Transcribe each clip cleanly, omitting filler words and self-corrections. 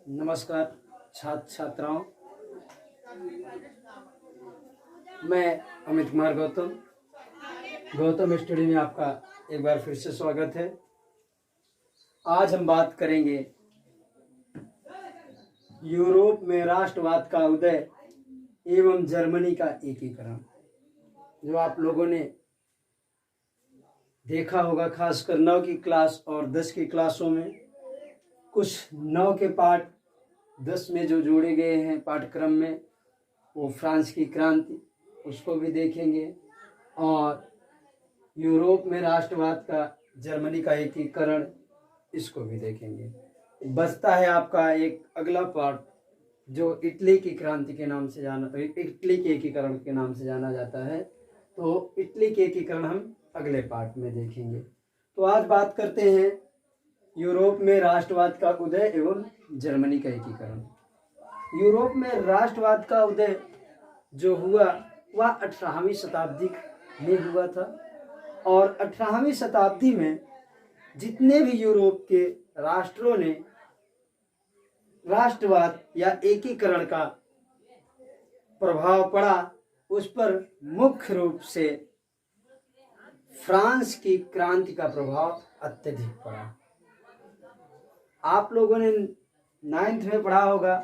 नमस्कार छात्र छात्राओं, मैं अमित कुमार गौतम स्टडी में आपका एक बार फिर से स्वागत है। आज हम बात करेंगे यूरोप में राष्ट्रवाद का उदय एवं जर्मनी का एकीकरण। जो आप लोगों ने देखा होगा, खासकर 9 की क्लास और 10 की क्लासों में कुछ 9 के पाठ 10 में जो जोड़े गए हैं पाठ्यक्रम में, वो फ्रांस की क्रांति, उसको भी देखेंगे और यूरोप में राष्ट्रवाद का जर्मनी का एकीकरण, इसको भी देखेंगे। बचता है आपका एक अगला पार्ट जो इटली की क्रांति के नाम से इटली के एकीकरण के नाम से जाना जाता है। तो इटली के एकीकरण हम अगले पार्ट में देखेंगे। तो आज बात करते हैं यूरोप में राष्ट्रवाद का उदय एवं जर्मनी का एकीकरण। यूरोप में राष्ट्रवाद का उदय जो हुआ वह 18वीं शताब्दी में हुआ था और 18वीं शताब्दी में जितने भी यूरोप के राष्ट्रों ने राष्ट्रवाद या एकीकरण का प्रभाव पड़ा, उस पर मुख्य रूप से फ्रांस की क्रांति का प्रभाव अत्यधिक पड़ा। आप लोगों ने 9th में पढ़ा होगा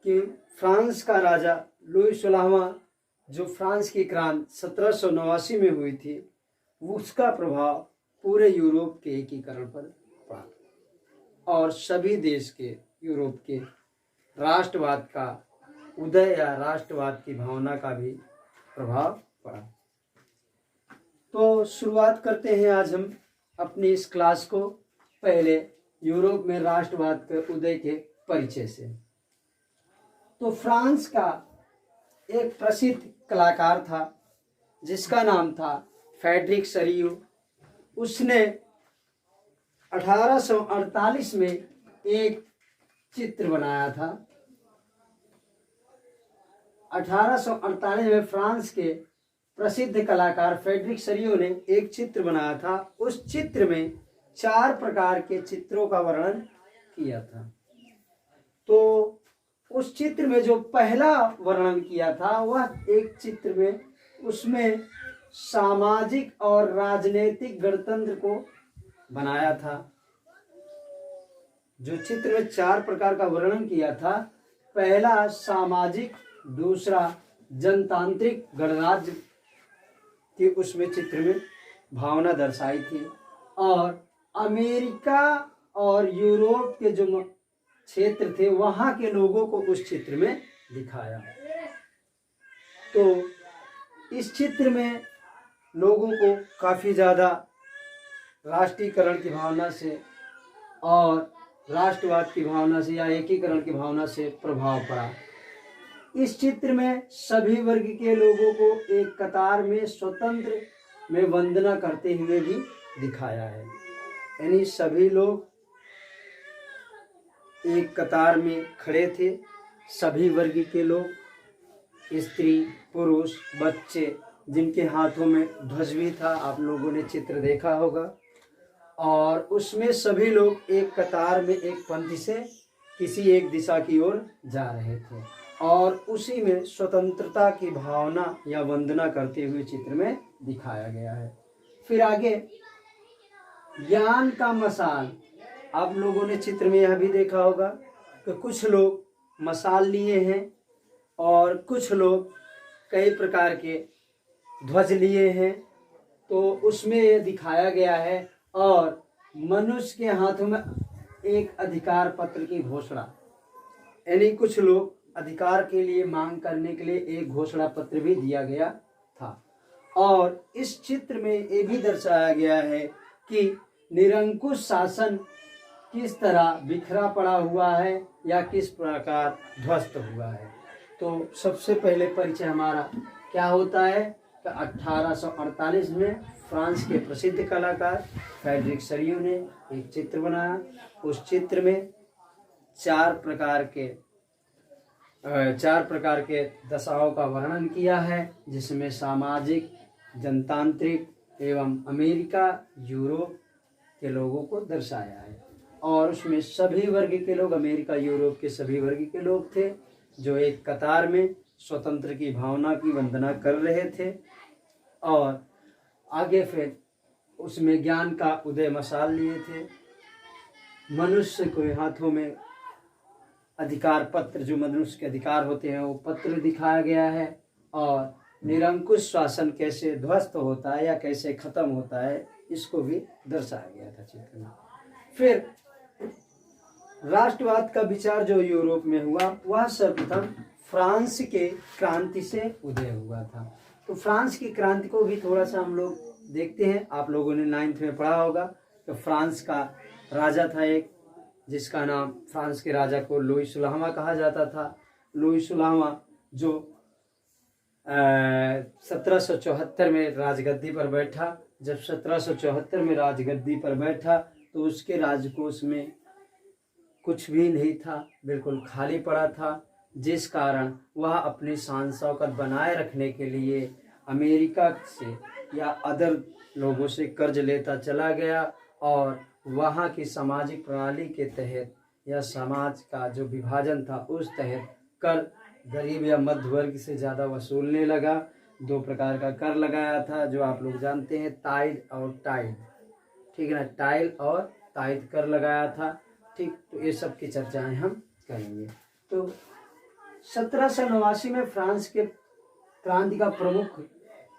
कि फ्रांस का राजा लुई 16वां, जो फ्रांस की क्रांति 1789 में हुई थी, उसका प्रभाव पूरे यूरोप के एकीकरण पर पड़ा और सभी देश के यूरोप के राष्ट्रवाद का उदय या राष्ट्रवाद की भावना का भी प्रभाव पड़ा। तो शुरुआत करते हैं आज हम अपनी इस क्लास को पहले यूरोप में राष्ट्रवाद के उदय के परिचय से। तो फ्रांस का एक प्रसिद्ध कलाकार था जिसका नाम था फ्रेडरिक शरियू। उसने 1848 में एक चित्र बनाया था। 1848 में फ्रांस के प्रसिद्ध कलाकार फ्रेडरिक शरियू ने एक चित्र बनाया था। उस चित्र में 4 प्रकार के चित्रों का वर्णन किया था। तो उस चित्र में जो पहला वर्णन किया था वह एक चित्र में उसमें सामाजिक और राजनीतिक गणतंत्र को बनाया था। जो चित्र में 4 प्रकार का वर्णन किया था, पहला सामाजिक, दूसरा जनतांत्रिक गणराज्य की उसमें चित्र में भावना दर्शाई थी और अमेरिका और यूरोप के जो क्षेत्र थे वहां के लोगों को उस चित्र में दिखाया। तो इस चित्र में लोगों को काफी ज्यादा राष्ट्रीयकरण की भावना से और राष्ट्रवाद की भावना से या एकीकरण की भावना से प्रभाव पड़ा। इस चित्र में सभी वर्ग के लोगों को एक कतार में स्वतंत्र में वंदना करते हुए भी दिखाया है। यानी सभी लोग एक कतार में खड़े थे, सभी वर्ग के लोग, स्त्री, पुरुष, बच्चे, जिनके हाथों में ध्वज भी था, आप लोगों ने चित्र देखा होगा। और उसमें सभी लोग एक कतार में एक पंक्ति से किसी एक दिशा की ओर जा रहे थे और उसी में स्वतंत्रता की भावना या वंदना करते हुए चित्र में दिखाया गया है। फिर आगे ज्ञान का मशाल, आप लोगों ने चित्र में यह भी देखा होगा कि कुछ लोग मशाल लिए हैं और कुछ लोग कई प्रकार के ध्वज लिए हैं। तो उसमें यह दिखाया गया है और मनुष्य के हाथों में एक अधिकार पत्र की घोषणा, यानी कुछ लोग अधिकार के लिए मांग करने के लिए एक घोषणा पत्र भी दिया गया था। और इस चित्र में ये भी दर्शाया गया है कि निरंकुश शासन किस तरह बिखरा पड़ा हुआ है या किस प्रकार ध्वस्त हुआ है। तो सबसे पहले परिचय हमारा क्या होता है कि 1848 में फ्रांस के प्रसिद्ध कलाकार फ्रेडरिक शरियू ने एक चित्र बनाया। उस चित्र में 4 प्रकार के दशाओं का वर्णन किया है, जिसमें सामाजिक, जनतांत्रिक एवं अमेरिका, यूरोप के लोगों को दर्शाया है। और उसमें सभी वर्ग के लोग, अमेरिका यूरोप के सभी वर्ग के लोग थे जो एक कतार में स्वतंत्र की भावना की वंदना कर रहे थे। और आगे फिर उसमें ज्ञान का उदय मशाल लिए थे। मनुष्य को हाथों में अधिकार पत्र, जो मनुष्य के अधिकार होते हैं, वो पत्र दिखाया गया है। और निरंकुश शासन कैसे ध्वस्त होता है या कैसे खत्म होता है, इसको भी दर्शाया गया था चित्र में। फिर राष्ट्रवाद का विचार जो यूरोप में हुआ, वह सर्वप्रथम फ्रांस के क्रांति से उदय हुआ था। तो फ्रांस की क्रांति को भी थोड़ा सा हम लोग देखते हैं। आप लोगों ने 9th में पढ़ा होगा तो फ्रांस का राजा था एक, जिसका नाम, फ्रांस के राजा को लुई 16वां कहा जाता था। लुई 16वां जो 1774 में राजगद्दी पर बैठा। जब 1774 में राजगद्दी पर बैठा तो उसके राजकोष में कुछ भी नहीं था, बिल्कुल खाली पड़ा था, जिस कारण वह अपनी शान शौकत बनाए रखने के लिए अमेरिका से या अदर लोगों से कर्ज लेता चला गया। और वहाँ की सामाजिक प्रणाली के तहत या समाज का जो विभाजन था उस तहत कर गरीब या मध्य वर्ग से ज़्यादा वसूलने लगा। 2 प्रकार का कर लगाया था जो आप लोग जानते हैं, ताइद और टाइड, ठीक है ना, टाइल और ताइद कर लगाया था। ठीक, तो ये सब की चर्चाएं हम करेंगे। तो 1789 में फ्रांस के क्रांति का प्रमुख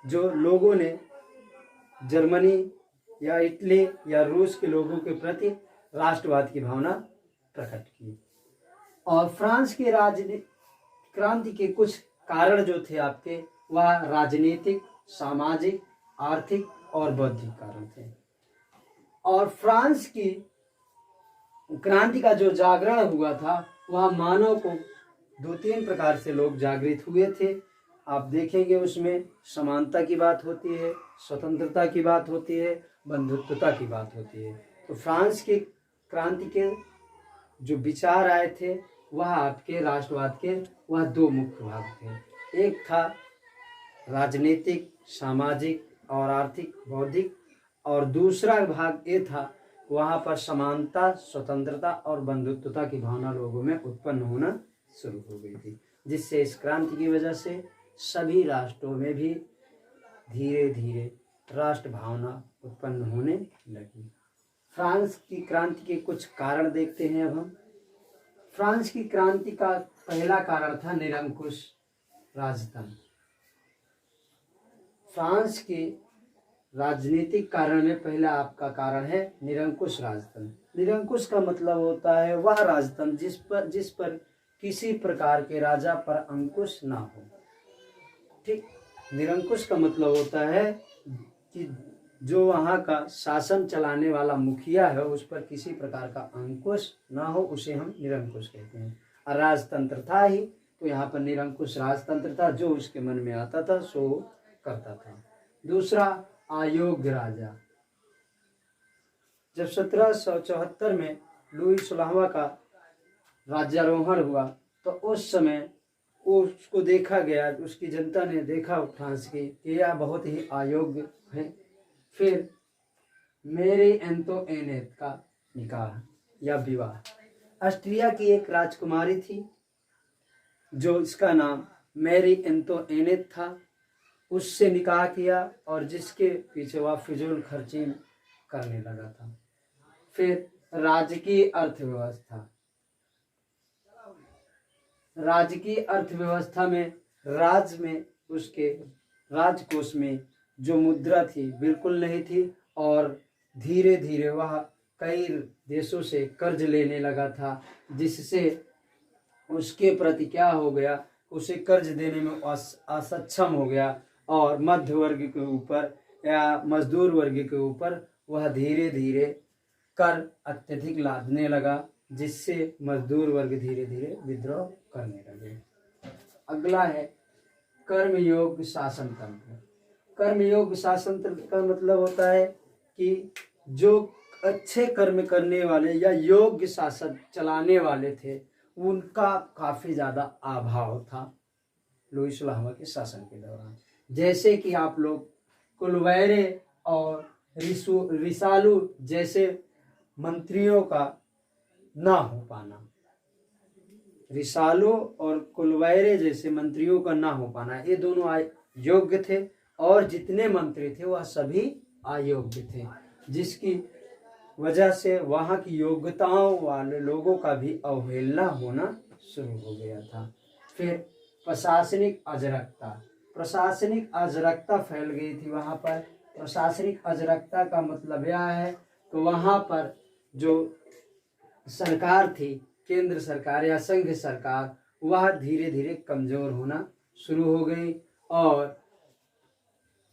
जो लोगों ने जर्मनी या इटली या रूस के लोगों के प्रति राष्ट्रवाद की भावना प्रकट की। और फ्रांस के क्रांति के कुछ कारण जो थे आपके, वह राजनीतिक, सामाजिक, आर्थिक और बौद्धिक कारण थे। और फ्रांस की क्रांति का जो जागरण हुआ था, वह मानव को 2-3 प्रकार से लोग जागृत हुए थे। आप देखेंगे उसमें समानता की बात होती है, स्वतंत्रता की बात होती है, बंधुत्वता की बात होती है। तो फ्रांस की क्रांति के जो विचार आए थे वह आपके राष्ट्रवाद के, वह 2 मुख्य भाग थे। एक था राजनीतिक, सामाजिक और आर्थिक, बौद्धिक, और दूसरा भाग ये था, वहाँ पर समानता, स्वतंत्रता और बंधुत्वता की भावना लोगों में उत्पन्न होना शुरू हो गई थी, जिससे इस क्रांति की वजह से सभी राष्ट्रों में भी धीरे धीरे राष्ट्र भावना उत्पन्न होने लगी। फ्रांस की क्रांति के कुछ कारण देखते हैं अब हम। फ्रांस की क्रांति का पहला कारण था निरंकुश राजतंत्र। फ्रांस के राजनीतिक कारण में पहला आपका कारण है निरंकुश राजतंत्र। निरंकुश का मतलब होता है वह राजतंत्र जिस पर किसी प्रकार के राजा पर अंकुश ना हो। ठीक, निरंकुश का मतलब होता है कि जो वहाँ का शासन चलाने वाला मुखिया है उस पर किसी प्रकार का अंकुश ना हो, उसे हम निरंकुश कहते हैं। और राजतंत्र था ही, तो यहाँ पर निरंकुश राजतंत्र था, जो उसके मन में आता था सो करता था। दूसरा, अयोग्य राजा। जब 1774 में लुई 16वां का राज्यारोहण हुआ तो उस समय उसको देखा गया, उसकी जनता ने देखा फ्रांस की कि यह बहुत ही अयोग्य है। फिर मेरी एंटोइनेट का निकाह या विवाह, ऑस्ट्रिया की एक राजकुमारी थी जो इसका नाम मैरी एंटोइनेट था, उससे निकाह किया और जिसके पीछे वह फिजूल खर्ची करने लगा था। फिर राजकीय अर्थव्यवस्था। राजकीय अर्थव्यवस्था में राज्य में उसके राजकोष में जो मुद्रा थी बिल्कुल नहीं थी और धीरे धीरे वह कई देशों से कर्ज लेने लगा था, जिससे उसके प्रति क्या हो गया, उसे कर्ज देने में असक्षम हो गया और मध्य वर्ग के ऊपर या मजदूर वर्ग के ऊपर वह धीरे धीरे कर अत्यधिक लादने लगा, जिससे मजदूर वर्ग धीरे धीरे विद्रोह करने लगे। अगला है कर्मयोग शासन तंत्र। कर्मयोग शासन तंत्र का मतलब होता है कि जो अच्छे कर्म करने वाले या योग्य शासन चलाने वाले थे उनका काफी ज्यादा अभाव था लुई 16वां के शासन के दौरान। जैसे कि आप लोग कुलवैरे और रिसालू जैसे मंत्रियों का ना हो पाना, रिसालो और कुलवैरे जैसे मंत्रियों का ना हो पाना, ये दोनों योग्य थे और जितने मंत्री थे वह सभी अयोग्य थे, जिसकी वजह से वहाँ की योग्यताओं वाले लोगों का भी अवहेलना होना शुरू हो गया था। फिर प्रशासनिक अराजकता फैल गई थी वहाँ पर। प्रशासनिक अराजकता का मतलब यह है कि वहाँ पर जो सरकार थी, केंद्र सरकार या संघ सरकार, वह धीरे धीरे कमजोर होना शुरू हो गई और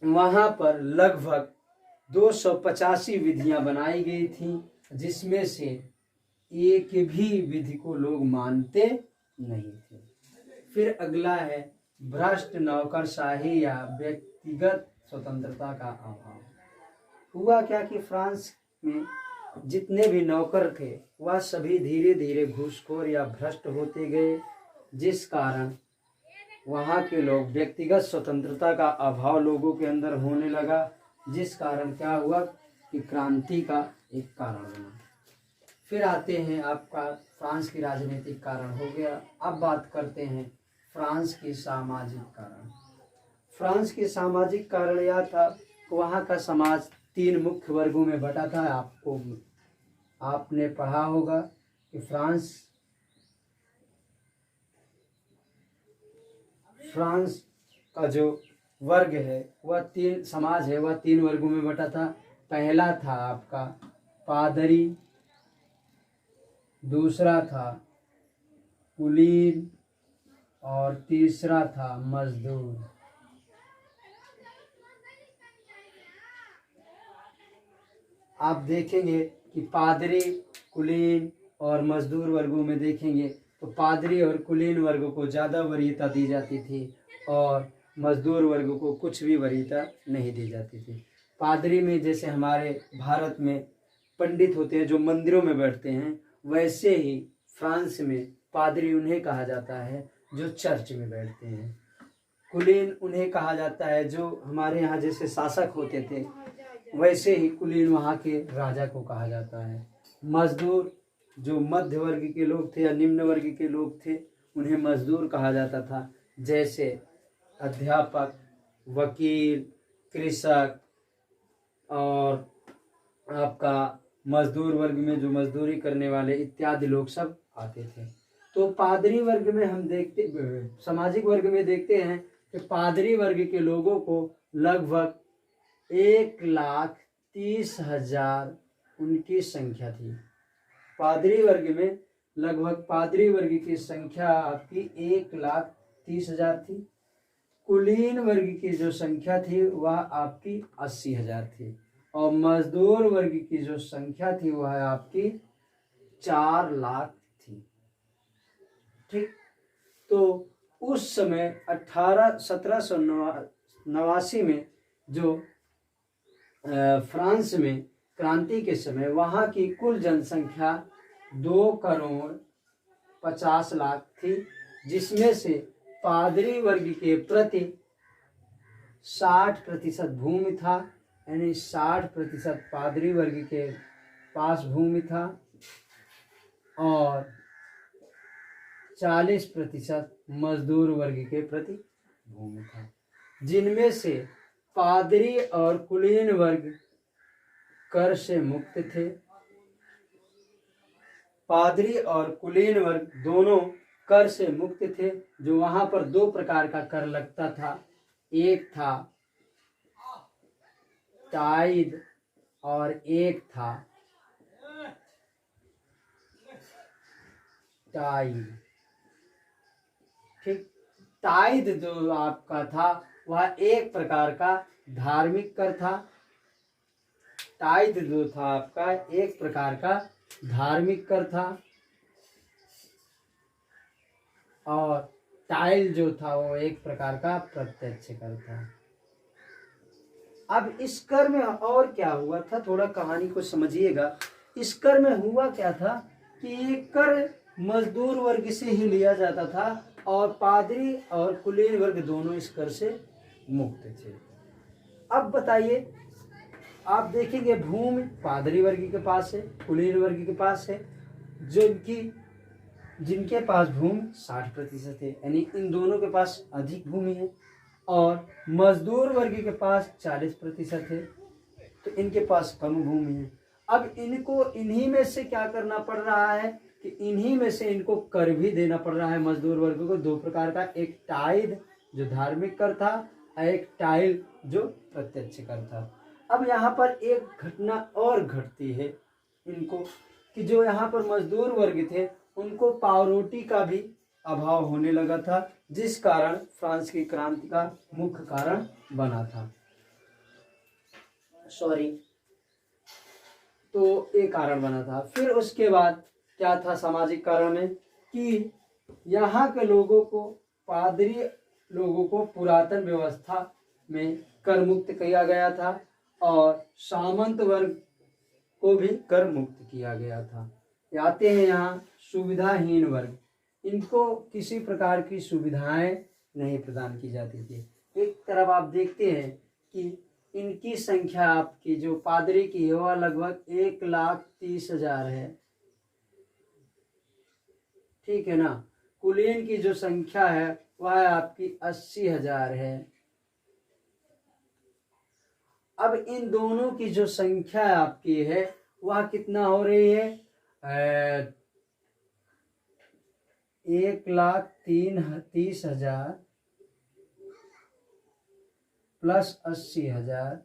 वहाँ पर लगभग 285 विधियां बनाई गई थी, जिसमें से एक भी विधि को लोग मानते नहीं थे। फिर अगला है भ्रष्ट नौकरशाही या व्यक्तिगत स्वतंत्रता का अभाव। हुआ क्या कि फ्रांस में जितने भी नौकर थे वह सभी धीरे धीरे घूसखोर या भ्रष्ट होते गए, जिस कारण वहाँ के लोग व्यक्तिगत स्वतंत्रता का अभाव लोगों के अंदर होने लगा, जिस कारण क्या हुआ कि क्रांति का एक कारण बना। फिर आते हैं आपका फ्रांस की राजनीतिक कारण हो गया। अब बात करते हैं फ्रांस के सामाजिक कारण। फ्रांस के सामाजिक कारण यह था कि वहाँ का समाज 3 मुख्य वर्गों में बटा था। आपने पढ़ा होगा कि फ्रांस का जो वर्ग है वह 3 समाज है वह 3 वर्गों में बटा था। पहला था आपका पादरी, दूसरा था कुलीन और तीसरा था मजदूर। आप देखेंगे कि पादरी, कुलीन और मजदूर वर्गों में देखेंगे तो पादरी और कुलीन वर्ग को ज़्यादा वरीयता दी जाती थी और मजदूर वर्ग को कुछ भी वरीयता नहीं दी जाती थी। पादरी में जैसे हमारे भारत में पंडित होते हैं जो मंदिरों में बैठते हैं, वैसे ही फ्रांस में पादरी उन्हें कहा जाता है जो चर्च में बैठते हैं। कुलीन उन्हें कहा जाता है जो हमारे यहाँ जैसे शासक होते थे, वैसे ही कुलीन वहाँ के राजा को कहा जाता है। मजदूर जो मध्य वर्ग के लोग थे या निम्न वर्ग के लोग थे, उन्हें मजदूर कहा जाता था। जैसे अध्यापक, वकील, कृषक और आपका मजदूर वर्ग में जो मजदूरी करने वाले इत्यादि लोग सब आते थे। तो पादरी वर्ग में हम सामाजिक वर्ग में देखते हैं कि पादरी वर्ग के लोगों को लगभग 1,30,000 उनकी संख्या थी। पादरी वर्ग में लगभग पादरी वर्ग की संख्या आपकी 1,30,000 थी। कुलीन वर्ग की जो संख्या थी वह आपकी 80,000 थी और मजदूर वर्ग की जो संख्या थी वह आपकी 4 लाख थी। ठीक, तो उस समय 1789 में जो फ्रांस में क्रांति के समय वहाँ की कुल जनसंख्या 2,50,00,000 थी, जिसमें से पादरी वर्ग के प्रति 60% भूमि था, यानी 60% पादरी वर्ग के पास भूमि था और 40% मजदूर वर्ग के प्रति भूमि था, जिनमें से पादरी और कुलीन वर्ग कर से मुक्त थे। पादरी और कुलीन वर्ग दोनों कर से मुक्त थे। जो वहां पर 2 प्रकार का कर लगता था, एक था टाइद और एक था टाइड। ठीक, टाइद जो आपका था वह एक प्रकार का धार्मिक कर था। टाइद जो था आपका एक प्रकार का धार्मिक कर था और टाइल जो था वो एक प्रकार का प्रत्यक्ष कर था। अब इस कर में और क्या हुआ था, थोड़ा कहानी को समझिएगा। इस कर में हुआ क्या था कि ये कर मजदूर वर्ग से ही लिया जाता था और पादरी और कुलीन वर्ग दोनों इस कर से मुक्त थे। अब बताइए, आप देखेंगे भूमि पादरी वर्ग के पास है, कुलीन वर्ग के पास है, जिनके पास भूमि 60% है, यानी इन दोनों के पास अधिक भूमि है, और मजदूर वर्ग के पास 40% है, तो इनके पास कम भूमि है। अब इनको इन्हीं में से क्या करना पड़ रहा है कि इन्हीं में से इनको कर भी देना पड़ रहा है मजदूर वर्ग को, दो प्रकार का, एक टाइड जो धार्मिक कर था, एक टाइल जो प्रत्यक्ष कर था। अब यहाँ पर एक घटना और घटती है इनको कि जो यहाँ पर मजदूर वर्ग थे उनको पावरोटी का भी अभाव होने लगा था, जिस कारण फ्रांस की क्रांति का मुख्य कारण बना था। तो एक कारण बना था। फिर उसके बाद क्या था सामाजिक कारण में कि यहाँ के लोगों को, पादरी लोगों को पुरातन व्यवस्था में कर मुक्त किया गया था, और सामंत वर्ग को भी कर मुक्त किया गया था। आते हैं यहाँ सुविधाहीन वर्ग, इनको किसी प्रकार की सुविधाएं नहीं प्रदान की जाती थी। एक तरफ आप देखते हैं कि इनकी संख्या, आपकी जो पादरी की है वह लगभग 1,30,000 है, ठीक है ना। कुलीन की जो संख्या है वह आपकी 80,000 है। अब इन दोनों की जो संख्या आपकी है वह कितना हो रही है, 1,30,000 प्लस 80,000,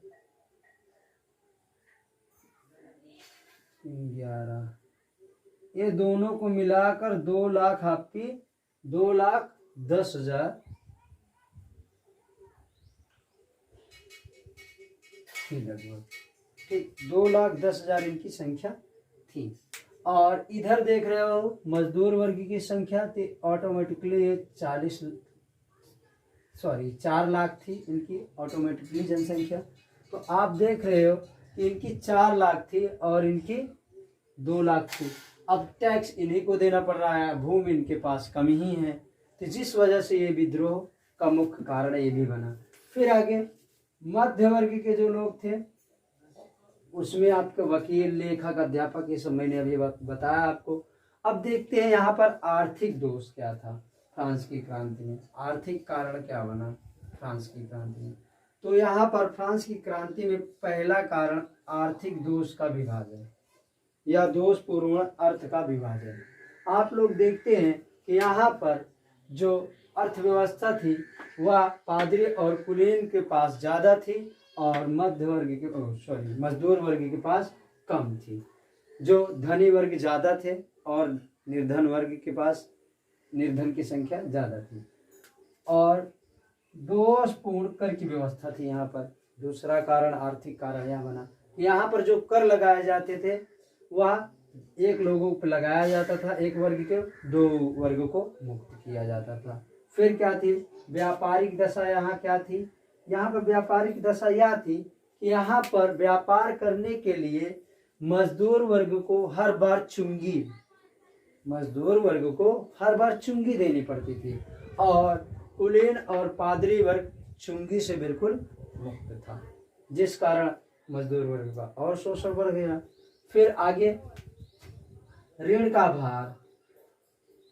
11, ये दोनों को मिलाकर 2 लाख, आपकी 2,10,000 लगभग, ठीक, 2,10,000 इनकी संख्या थी। और इधर देख रहे हो मजदूर वर्ग की संख्या थी, ऑटोमेटिकली 4 लाख थी इनकी ऑटोमेटिकली जनसंख्या। तो आप देख रहे हो कि इनकी 4 लाख थी और इनकी 2 लाख थी। अब टैक्स इन्हीं को देना पड़ रहा है, भूमि इनके पास कम ही है, तो जिस वजह से ये विद्रोह का मुख्य कारण ये भी बना। फिर आगे मध्य वर्ग के जो लोग थे उसमें आपके वकील, लेखक, अध्यापक, ये सब मैंने अभी बताया आपको। अब देखते हैं यहाँ पर आर्थिक दोष क्या था फ्रांस की क्रांति में, आर्थिक कारण क्या बना फ्रांस की क्रांति में। तो यहाँ पर फ्रांस की क्रांति में पहला कारण आर्थिक दोष का विभाजन या दोषपूर्ण अर्थ का विभाजन। आप लोग देखते हैं कि यहाँ पर जो अर्थव्यवस्था थी वह पादरी और कुलीन के पास ज़्यादा थी और मध्य वर्ग के मजदूर वर्ग के पास कम थी। जो धनी वर्ग ज़्यादा थे और निर्धन वर्ग के पास निर्धन की संख्या ज़्यादा थी। और दोषपूर्ण कर की व्यवस्था थी यहाँ पर। दूसरा कारण आर्थिक कारण यह बना, यहाँ पर जो कर लगाए जाते थे वह एक लोगों पर लगाया जाता था, एक वर्ग के, 2 वर्ग को मुक्त किया जाता था। फिर क्या थी व्यापारिक दशा, यहाँ क्या थी, यहाँ पर व्यापारिक दशा यह थी कि यहाँ पर व्यापार करने के लिए मजदूर वर्ग को हर बार चुंगी देनी पड़ती थी, और कुलीन और पादरी वर्ग चुंगी से बिल्कुल मुक्त था, जिस कारण मजदूर वर्ग का और शोषण बढ़ गया। फिर आगे ऋण का भार,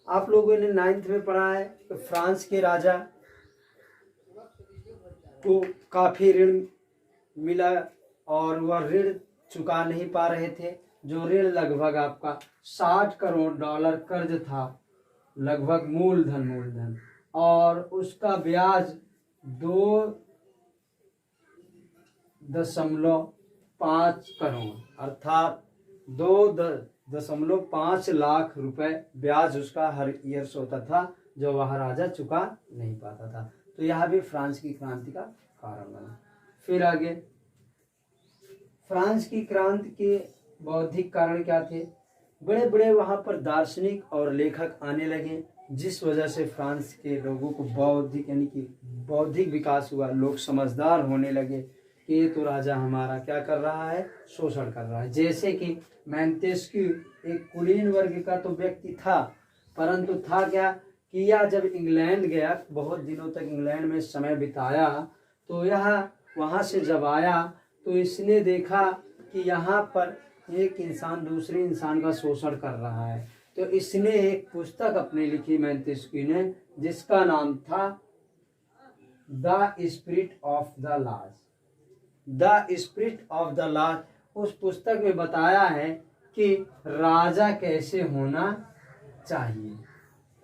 आप लोगों ने 9th में पढ़ा है कि फ्रांस के राजा को काफी ऋण मिला और वह ऋण चुका नहीं पा रहे थे। जो ऋण लगभग आपका 60 करोड़ डॉलर कर्ज था, लगभग मूलधन, और उसका ब्याज 2.5 करोड़ अर्थात 2.5 लाख रुपए ब्याज उसका हर ईयर होता था, जो वह राजा चुका नहीं पाता था। तो यह भी फ्रांस की क्रांति का कारण बना। फिर आगे फ्रांस की क्रांति के बौद्धिक कारण क्या थे, बड़े बड़े वहाँ पर दार्शनिक और लेखक आने लगे, जिस वजह से फ्रांस के लोगों को बौद्धिक विकास हुआ। लोग समझदार होने लगे कि ये तो राजा हमारा क्या कर रहा है, शोषण कर रहा है। जैसे कि मोंटेस्क्यू एक कुलीन वर्ग का तो व्यक्ति था, परंतु था क्या कि यह जब इंग्लैंड गया, बहुत दिनों तक इंग्लैंड में समय बिताया, तो यह वहाँ से जब आया तो इसने देखा कि यहाँ पर एक इंसान दूसरे इंसान का शोषण कर रहा है। तो इसने एक पुस्तक अपनी लिखी मोंटेस्क्यू ने, जिसका नाम था the spirit of the laws. The spirit of the laws, उस पुस्तक में बताया है कि राजा कैसे होना चाहिए।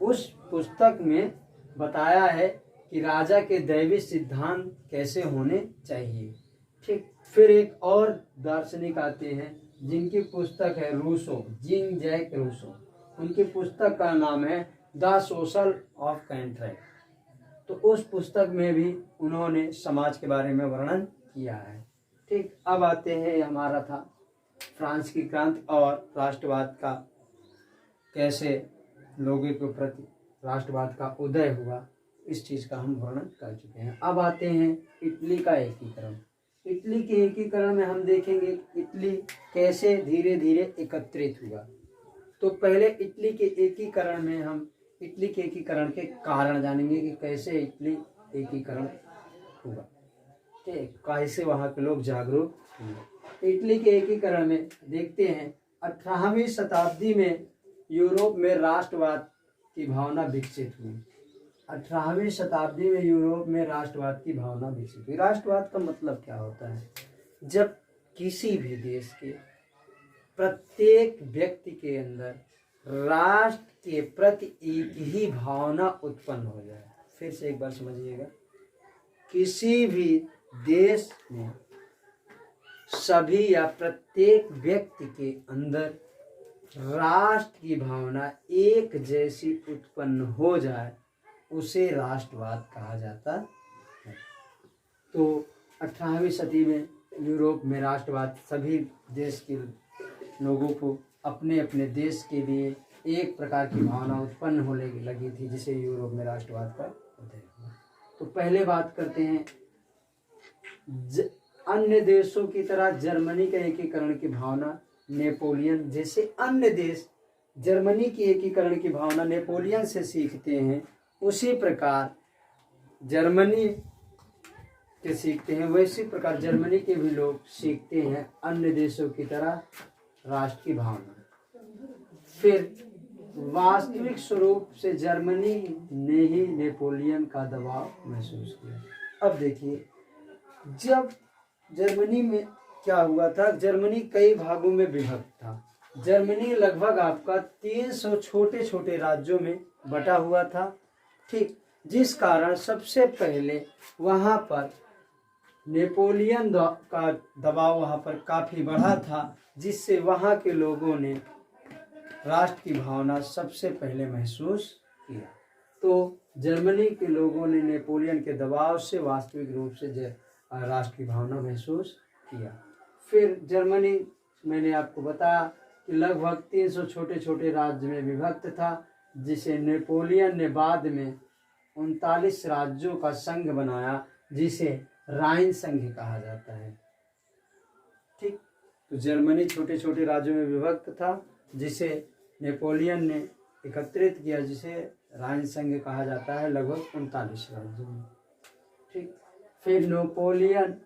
उस पुस्तक में बताया है कि राजा के दैवी सिद्धांत कैसे होने चाहिए। ठीक, फिर एक और दार्शनिक आते हैं जिनकी पुस्तक है रूसो, जीन जैक रूसो। उनकी पुस्तक का नाम है द सोशल ऑफ कॉन्ट्रैक्ट। तो उस पुस्तक में भी उन्होंने समाज के बारे में वर्णन किया है। ठीक, अब आते हैं, हमारा था फ्रांस की क्रांति और राष्ट्रवाद का, कैसे लोगों के प्रति राष्ट्रवाद का उदय हुआ, इस चीज़ का हम वर्णन कर चुके हैं। अब आते हैं इटली का एकीकरण। इटली के एकीकरण में हम देखेंगे इटली कैसे धीरे धीरे एकत्रित हुआ। तो पहले इटली के एकीकरण में हम इटली के एकीकरण के कारण जानेंगे कि कैसे इटली एकीकरण हुआ। ठीक, कैसे वहाँ के लोग जागरूक हुए। इटली के एकीकरण में देखते हैं 18वीं शताब्दी में यूरोप में राष्ट्रवाद की भावना विकसित हुई। 18वीं शताब्दी में यूरोप में राष्ट्रवाद की भावना विकसित हुई। राष्ट्रवाद का मतलब क्या होता है? जब किसी भी देश के प्रत्येक व्यक्ति के अंदर राष्ट्र के प्रति एक ही भावना उत्पन्न हो जाए। फिर से एक बार समझिएगा, किसी भी देश में सभी या प्रत्येक व्यक्ति के अंदर राष्ट्र की भावना एक जैसी उत्पन्न हो जाए, उसे राष्ट्रवाद कहा जाता है। तो 18वीं सदी में यूरोप में राष्ट्रवाद सभी देश के लोगों को अपने अपने देश के लिए एक प्रकार की भावना उत्पन्न होने लगी थी, जिसे यूरोप में राष्ट्रवाद का उदय हुआ। तो पहले बात करते हैं अन्य देशों की तरह जर्मनी के एकीकरण की भावना नेपोलियन जैसे अन्य देश जर्मनी की एकीकरण की भावना नेपोलियन से सीखते हैं, उसी प्रकार जर्मनी के सीखते हैं, वैसी प्रकार जर्मनी के भी लोग सीखते हैं अन्य देशों की तरह राष्ट्र की भावना। फिर वास्तविक स्वरूप से जर्मनी ने ही नेपोलियन का दबाव महसूस किया। अब देखिए, जब जर्मनी में क्या हुआ था, जर्मनी कई भागों में विभक्त था। जर्मनी लगभग आपका 300 छोटे छोटे राज्यों में बटा हुआ था। ठीक, जिस कारण सबसे पहले वहाँ पर नेपोलियन का दबाव वहाँ पर काफ़ी बढ़ा था, जिससे वहाँ के लोगों ने राष्ट्र की भावना सबसे पहले महसूस किया। तो जर्मनी के लोगों ने नेपोलियन के दबाव से वास्तविक रूप से राष्ट्र की भावना महसूस किया। फिर जर्मनी, मैंने आपको बताया कि लगभग 300 छोटे छोटे राज्य में विभक्त था, जिसे नेपोलियन ने बाद में 39 राज्यों का संघ बनाया, जिसे राइन संघ कहा जाता है। ठीक, तो जर्मनी छोटे छोटे राज्यों में विभक्त था, जिसे नेपोलियन ने एकत्रित किया, जिसे राइन संघ कहा जाता है, लगभग 39 राज्यों में। ठीक, फिर नेपोलियन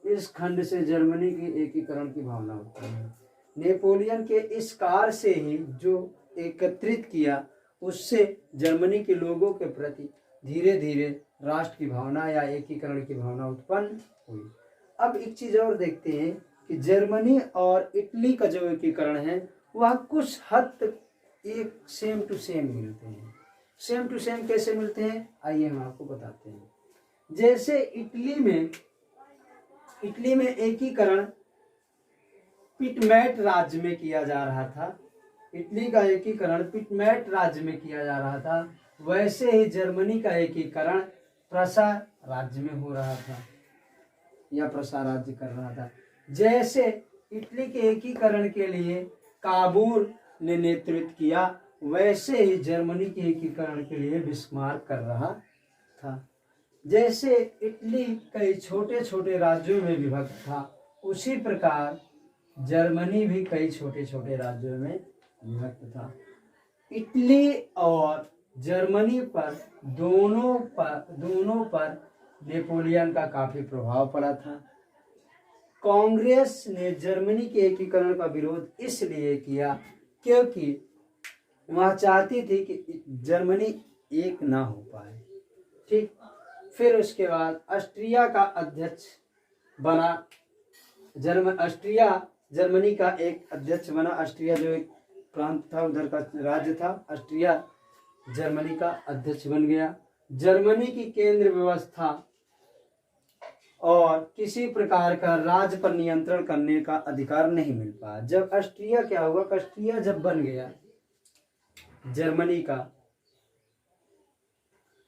इस खंड से जर्मनी की एकीकरण की भावना होती है। नेपोलियन के इस कार्य से ही जो एकत्रित किया, उससे जर्मनी के लोगों के प्रति धीरे धीरे राष्ट्र की भावना या एकीकरण की भावना उत्पन्न हुई। अब एक चीज़ और देखते हैं कि जर्मनी और इटली का जो एकीकरण है, वह कुछ हद तक एक सेम टू सेम मिलते हैं। सेम टू सेम कैसे मिलते हैं, आइए हम आपको बताते हैं। जैसे इटली में एकीकरण पिटमैट राज्य में किया जा रहा था, इटली का एकीकरण पिटमैट राज्य में किया जा रहा था, वैसे ही जर्मनी का एकीकरण प्रसा राज्य में हो रहा था या प्रसा राज्य कर रहा था। जैसे इटली के एकीकरण के लिए काबूल ने नेतृत्व किया, वैसे ही जर्मनी के एकीकरण के लिए बिस्मार्क कर रहा था। जैसे इटली कई छोटे छोटे राज्यों में विभक्त था, उसी प्रकार जर्मनी भी कई छोटे छोटे राज्यों में विभक्त था। इटली और जर्मनी पर दोनों पर नेपोलियन का काफी प्रभाव पड़ा था। कांग्रेस ने जर्मनी के एकीकरण का विरोध इसलिए किया क्योंकि वह चाहती थी कि जर्मनी एक ना हो पाए। ठीक, फिर उसके बाद ऑस्ट्रिया का अध्यक्ष बना ऑस्ट्रिया जर्मनी का एक अध्यक्ष बना। ऑस्ट्रिया जो एक प्रांत था, उधर का राज्य था, ऑस्ट्रिया जर्मनी का अध्यक्ष बन गया। जर्मनी की केंद्र व्यवस्था और किसी प्रकार का राज्य पर नियंत्रण करने का अधिकार नहीं मिल पाया। जब ऑस्ट्रिया क्या हुआ, ऑस्ट्रिया जब बन गया जर्मनी का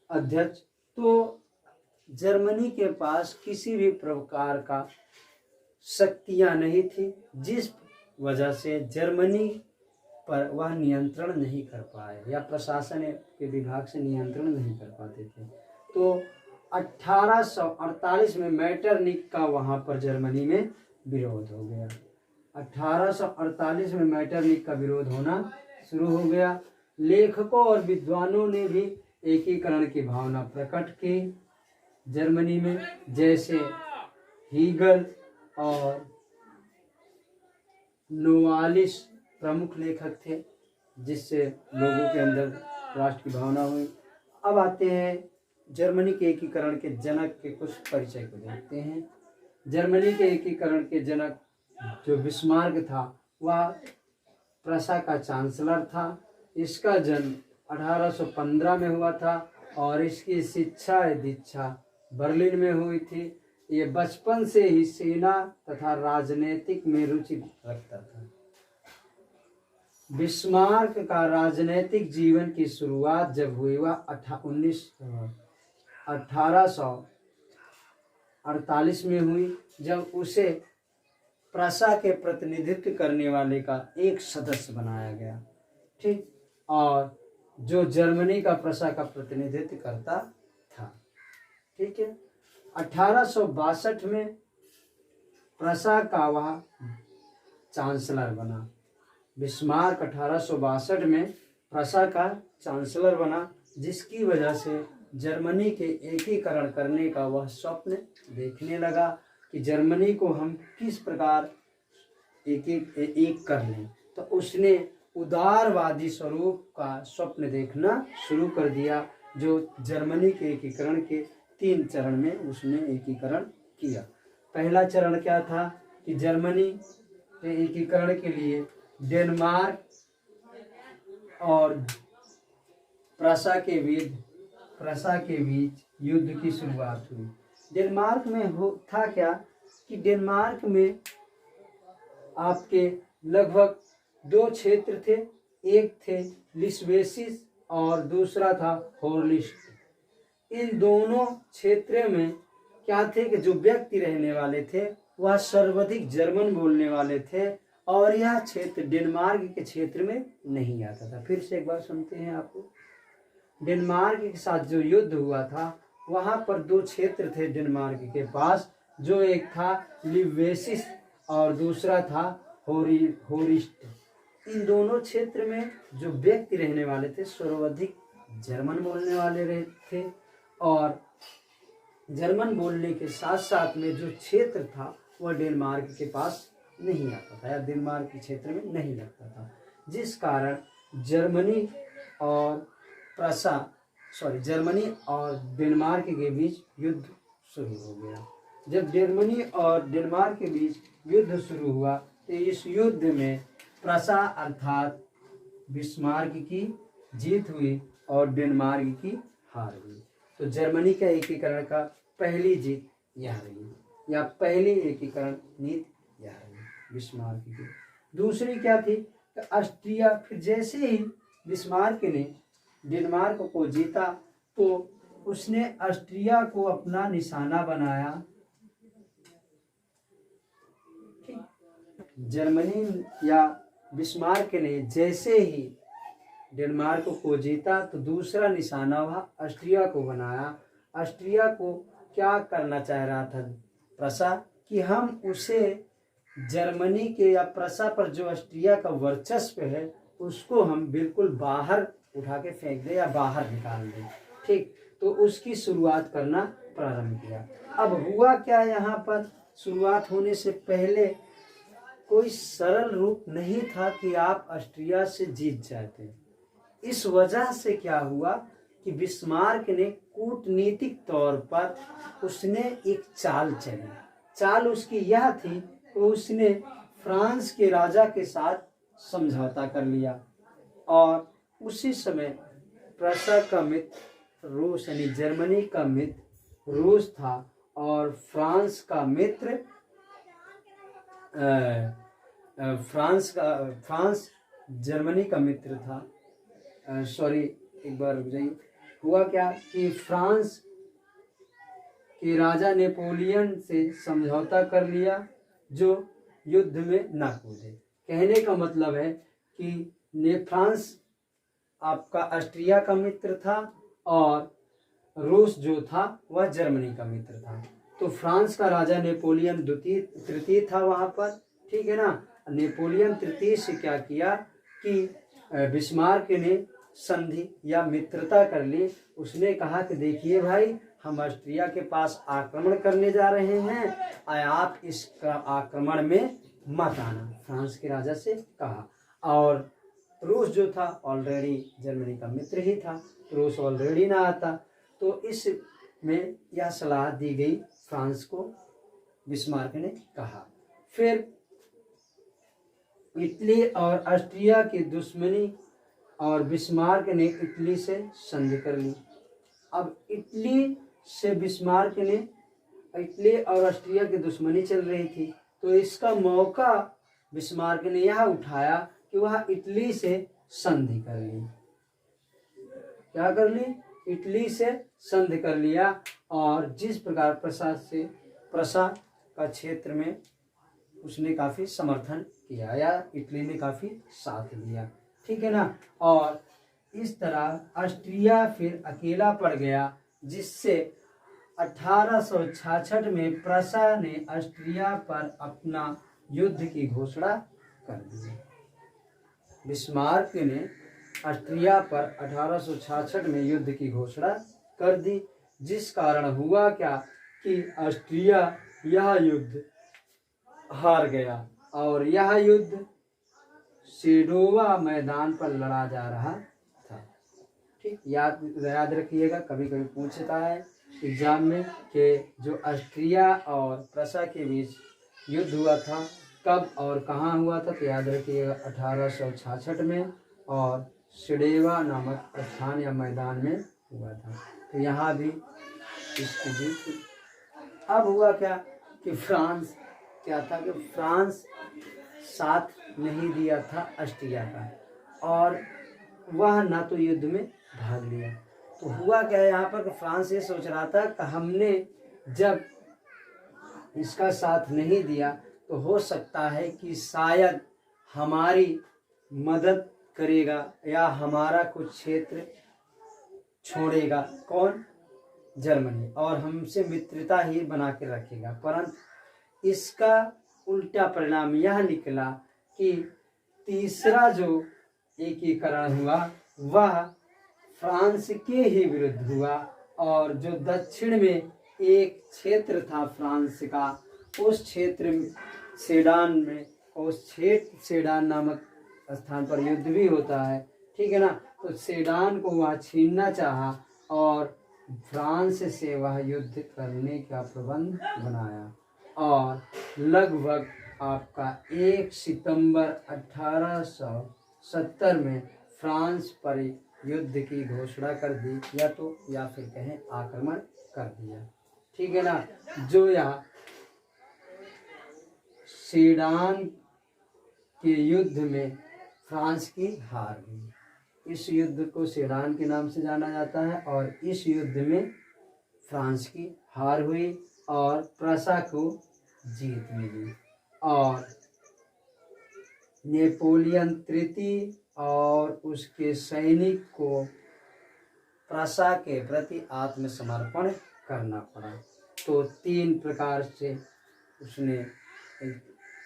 अध्यक्ष, तो जर्मनी के पास किसी भी प्रकार का शक्तियां नहीं थी, जिस वजह से जर्मनी पर वह नियंत्रण नहीं कर पाए या प्रशासन के विभाग से नियंत्रण नहीं कर पाते थे। तो 1848 में मेटरनिख का वहां पर जर्मनी में विरोध हो गया। 1848 में मेटरनिख का विरोध होना शुरू हो गया। लेखकों और विद्वानों ने भी एकीकरण की भावना प्रकट की जर्मनी में, जैसे हीगल और नोवालिस प्रमुख लेखक थे, जिससे लोगों के अंदर राष्ट्र की भावना हुई। अब आते हैं जर्मनी के एकीकरण के जनक के कुछ परिचय को देखते हैं। जर्मनी के एकीकरण के जनक जो बिस्मार्क था, वह प्रसा का चांसलर था। इसका जन्म 1815 में हुआ था और इसकी शिक्षा दीक्षा बर्लिन में हुई थी। ये बचपन से ही सेना तथा राजनीतिक में रुचि रखता था। बिस्मार्क का राजनीतिक जीवन की शुरुआत जब हुई, वह 1848 में हुई, जब उसे प्रसा के प्रतिनिधित्व करने वाले का एक सदस्य बनाया गया। ठीक, और जो जर्मनी का प्रसा का प्रतिनिधित्व करता था। ठीक है, 1862 में प्रसा का वह चांसलर बना। बिस्मार्क 1862 में प्रसा का चांसलर बना, जिसकी वजह से जर्मनी के एकीकरण करने का वह स्वप्न देखने लगा कि जर्मनी को हम किस प्रकार एक कर लें। तो उसने उदारवादी स्वरूप का स्वप्न देखना शुरू कर दिया, जो जर्मनी के एकीकरण के 3 चरण में उसने एकीकरण किया। पहला चरण क्या था कि जर्मनी के एकीकरण के लिए डेनमार्क और प्रसा के बीच युद्ध की शुरुआत हुई। डेनमार्क में था क्या कि डेनमार्क में आपके लगभग 2 क्षेत्र थे। एक थे लिस्वेसिस और दूसरा था होर्लिस्ट। इन दोनों क्षेत्रों में क्या थे कि जो व्यक्ति रहने वाले थे वह सर्वाधिक जर्मन बोलने वाले थे, और यह क्षेत्र डेनमार्क के क्षेत्र में नहीं आता था। फिर से एक बार सुनते हैं आपको। डेनमार्क के साथ जो युद्ध हुआ था, वहां पर 2 क्षेत्र थे डेनमार्क के पास, जो एक था लिवेसिस और दूसरा था होरिस्ट। इन दोनों क्षेत्र में जो व्यक्ति रहने वाले थे सर्वाधिक जर्मन बोलने वाले थे, और जर्मन बोलने के साथ साथ में जो क्षेत्र था वह डेनमार्क के पास नहीं आता था या डेनमार्क के क्षेत्र में नहीं लगता था, जिस कारण जर्मनी और डेनमार्क के बीच युद्ध शुरू हो गया। जब जर्मनी और डेनमार्क के बीच युद्ध शुरू हुआ तो इस युद्ध में प्रसा अर्थात बिस्मार्क की जीत हुई और डेनमार्क की हार हुई। तो जर्मनी का एकीकरण का पहली जीत यह रही या पहली एकीकरण नीति यह रही बिस्मार्क की। दूसरी क्या थी कि ऑस्ट्रिया, फिर जैसे ही बिस्मार्क ने डेनमार्क को जीता तो उसने ऑस्ट्रिया को अपना निशाना बनाया। जर्मनी या बिस्मार्क ने जैसे ही डेनमार्क को जीता तो दूसरा निशाना वह ऑस्ट्रिया को बनाया। ऑस्ट्रिया को क्या करना चाह रहा था प्रसा कि हम उसे जर्मनी के या प्रसा पर जो ऑस्ट्रिया का वर्चस्व है उसको हम बिल्कुल बाहर उठा के फेंक दें या बाहर निकाल दें। ठीक, तो उसकी शुरुआत करना प्रारंभ किया। अब हुआ क्या, यहाँ पर शुरुआत होने से पहले कोई सरल रूप नहीं था कि आप ऑस्ट्रिया से जीत जाते। इस वजह से क्या हुआ कि बिस्मार्क ने कूटनीतिक तौर पर उसने एक चाल चली। चाल उसकी यह थी कि उसने फ्रांस के राजा के साथ समझौता कर लिया और उसी समय प्रसा का मित्र रूस यानी जर्मनी का मित्र रूस था और फ्रांस का मित्र फ्रांस जर्मनी का मित्र था। सॉरी, एक बार रुक जाइए। हुआ क्या कि फ्रांस के राजा नेपोलियन से समझौता कर लिया जो युद्ध में न कूदे। कहने का मतलब है कि फ्रांस आपका ऑस्ट्रिया का मित्र था और रूस जो था वह जर्मनी का मित्र था। तो फ्रांस का राजा नेपोलियन तृतीय था वहाँ पर, ठीक है ना। नेपोलियन तृतीय से क्या किया कि बिस्मार्क ने संधि या मित्रता कर ली। उसने कहा कि देखिए भाई, हम ऑस्ट्रिया के पास आक्रमण करने जा रहे हैं, आप इस आक्रमण में मत आना, फ्रांस के राजा से कहा। और रूस जो था ऑलरेडी जर्मनी का मित्र ही था, रूस ऑलरेडी ना आता। तो इस में यह सलाह दी गई फ्रांस को, बिस्मार्क ने कहा। फिर इटली और ऑस्ट्रिया की दुश्मनी और बिस्मार्क ने इटली से संधि कर ली। अब इटली से बिस्मार्क ने, इटली और ऑस्ट्रिया की दुश्मनी चल रही थी, तो इसका मौका बिस्मार्क ने यह उठाया कि वह इटली से संधि कर ली। क्या कर ली? इटली से संधि कर लिया। और जिस प्रकार प्रसा का क्षेत्र में उसने काफी समर्थन किया या इटली ने काफी साथ दिया, ठीक है ना। और इस तरह ऑस्ट्रिया फिर अकेला पड़ गया, जिससे 1866 में प्रसा ने ऑस्ट्रिया पर अपना युद्ध की घोषणा कर दी। बिस्मार्क ने ऑस्ट्रिया पर 1866 में युद्ध की घोषणा कर दी, जिस कारण हुआ क्या कि ऑस्ट्रिया यह युद्ध हार गया और यह युद्ध सेडोवा मैदान पर लड़ा जा रहा था। ठीक, याद रखिएगा, कभी कभी पूछता है एग्जाम में कि जो ऑस्ट्रिया और प्रसा के बीच युद्ध हुआ था कब और कहाँ हुआ था, तो याद रखिएगा 1866 में और सेडोवा नामक स्थान या मैदान में हुआ था। तो यहाँ भी इसकी जीत। अब हुआ क्या कि फ्रांस साथ नहीं दिया था ऑस्ट्रिया का और वह ना तो युद्ध में भाग लिया। तो हुआ क्या यहाँ पर, फ्रांस ये सोच रहा था कि हमने जब इसका साथ नहीं दिया तो हो सकता है कि शायद हमारी मदद करेगा या हमारा कुछ क्षेत्र छोड़ेगा, कौन? जर्मनी, और हमसे मित्रता ही बना के रखेगा। परंतु इसका उल्टा परिणाम यह निकला कि तीसरा जो एकीकरण हुआ वह फ्रांस के ही विरुद्ध हुआ और जो दक्षिण में एक क्षेत्र था फ्रांस का, उस क्षेत्र सेडान में, उस क्षेत्र सेडान नामक स्थान पर युद्ध भी होता है, ठीक है ना। तो सेडान को वह छीनना चाहा और फ्रांस से वह युद्ध करने का प्रबंध बनाया और लगभग आपका 1 सितंबर 1870 में फ्रांस पर युद्ध की घोषणा कर दी, या फिर कहें आक्रमण कर दिया, ठीक है ना। जो यहाँ सेडान के युद्ध में फ्रांस की हार हुई। इस युद्ध को सेडान के नाम से जाना जाता है और इस युद्ध में फ्रांस की हार हुई और प्रसा को जीत मिली और नेपोलियन तृतीय और उसके सैनिक को प्रसा के प्रति आत्मसमर्पण करना पड़ा। तो 3 प्रकार से उसने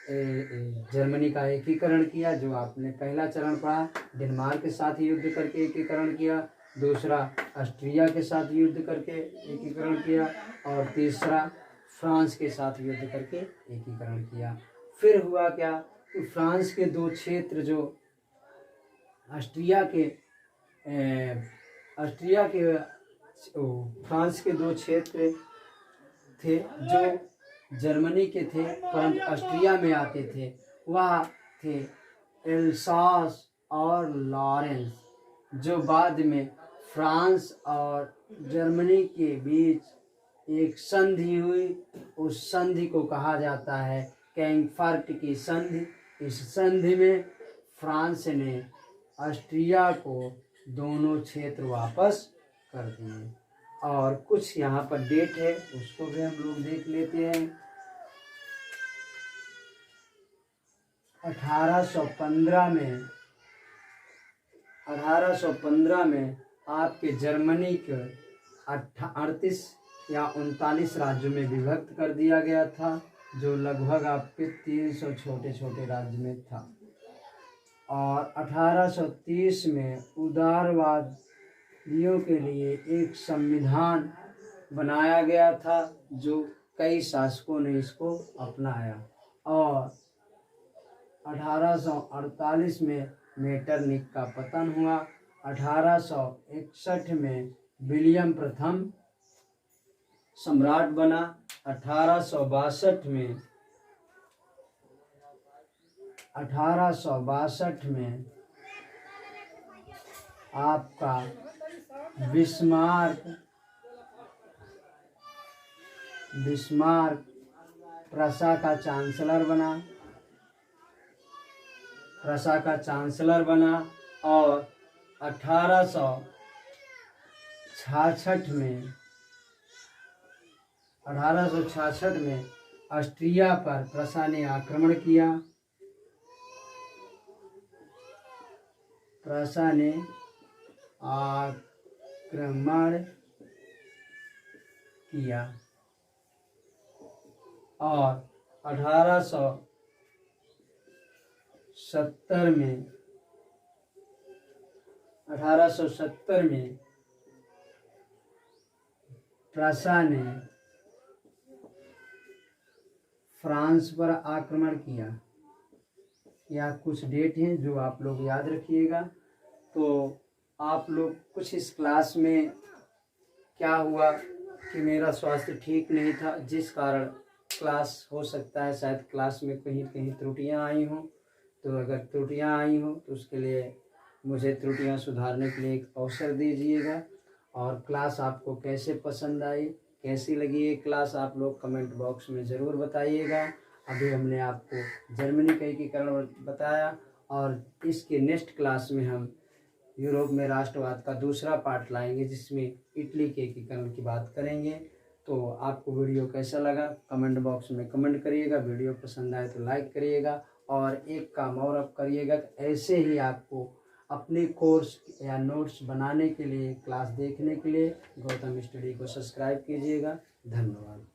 जर्मनी का एकीकरण किया, जो आपने पहला चरण पढ़ा, डेनमार्क के साथ युद्ध करके एकीकरण किया, दूसरा ऑस्ट्रिया के साथ युद्ध करके एकीकरण किया और तीसरा फ्रांस के साथ युद्ध करके एकीकरण किया। फिर हुआ क्या कि फ्रांस के दो क्षेत्र जो फ्रांस के दो क्षेत्र थे जो जर्मनी के थे परंतु ऑस्ट्रिया में आते थे, वह थे एल्सास और लॉरेंस, जो बाद में फ्रांस और जर्मनी के बीच एक संधि हुई। उस संधि को कहा जाता है फ्रैंकफर्ट की संधि। इस संधि में फ्रांस ने ऑस्ट्रिया को दोनों क्षेत्र वापस कर दिए। और कुछ यहाँ पर डेट है उसको भी हम लोग देख लेते हैं। 1815 में आपके जर्मनी के 38 या 39 राज्यों में विभक्त कर दिया गया था, जो लगभग आपके 300 छोटे छोटे राज्य में था। और 1830 में उदारवादियों के लिए एक संविधान बनाया गया था, जो कई शासकों ने इसको अपनाया। और 1848 में मेटरनिख का पतन हुआ। 1861 में विलियम प्रथम सम्राट बना। 1862 में आपका बिस्मार्क प्रसा का चांसलर बना। और 1866 में ऑस्ट्रिया पर प्रसा ने आक्रमण किया। और 1870 में प्रसा ने फ्रांस पर आक्रमण किया। या कुछ डेट हैं जो आप लोग याद रखिएगा। तो आप लोग कुछ इस क्लास में क्या हुआ कि मेरा स्वास्थ्य ठीक नहीं था, जिस कारण क्लास हो सकता है शायद क्लास में कहीं कहीं त्रुटियां आई हों। तो अगर त्रुटियां आई हों तो उसके लिए मुझे त्रुटियां सुधारने के लिए एक अवसर दीजिएगा। और क्लास आपको कैसे पसंद आई, कैसी लगी ये क्लास, आप लोग कमेंट बॉक्स में ज़रूर बताइएगा। अभी हमने आपको जर्मनी का एकीकरण बताया और इसके नेक्स्ट क्लास में हम यूरोप में राष्ट्रवाद का दूसरा पार्ट लाएंगे, जिसमें इटली के एकीकरण की बात करेंगे। तो आपको वीडियो कैसा लगा कमेंट बॉक्स में कमेंट करिएगा। वीडियो पसंद आए तो लाइक करिएगा। और एक काम और आप करिएगा, ऐसे ही आपको अपने कोर्स या नोट्स बनाने के लिए, क्लास देखने के लिए गौतम स्टडी को सब्सक्राइब कीजिएगा। धन्यवाद।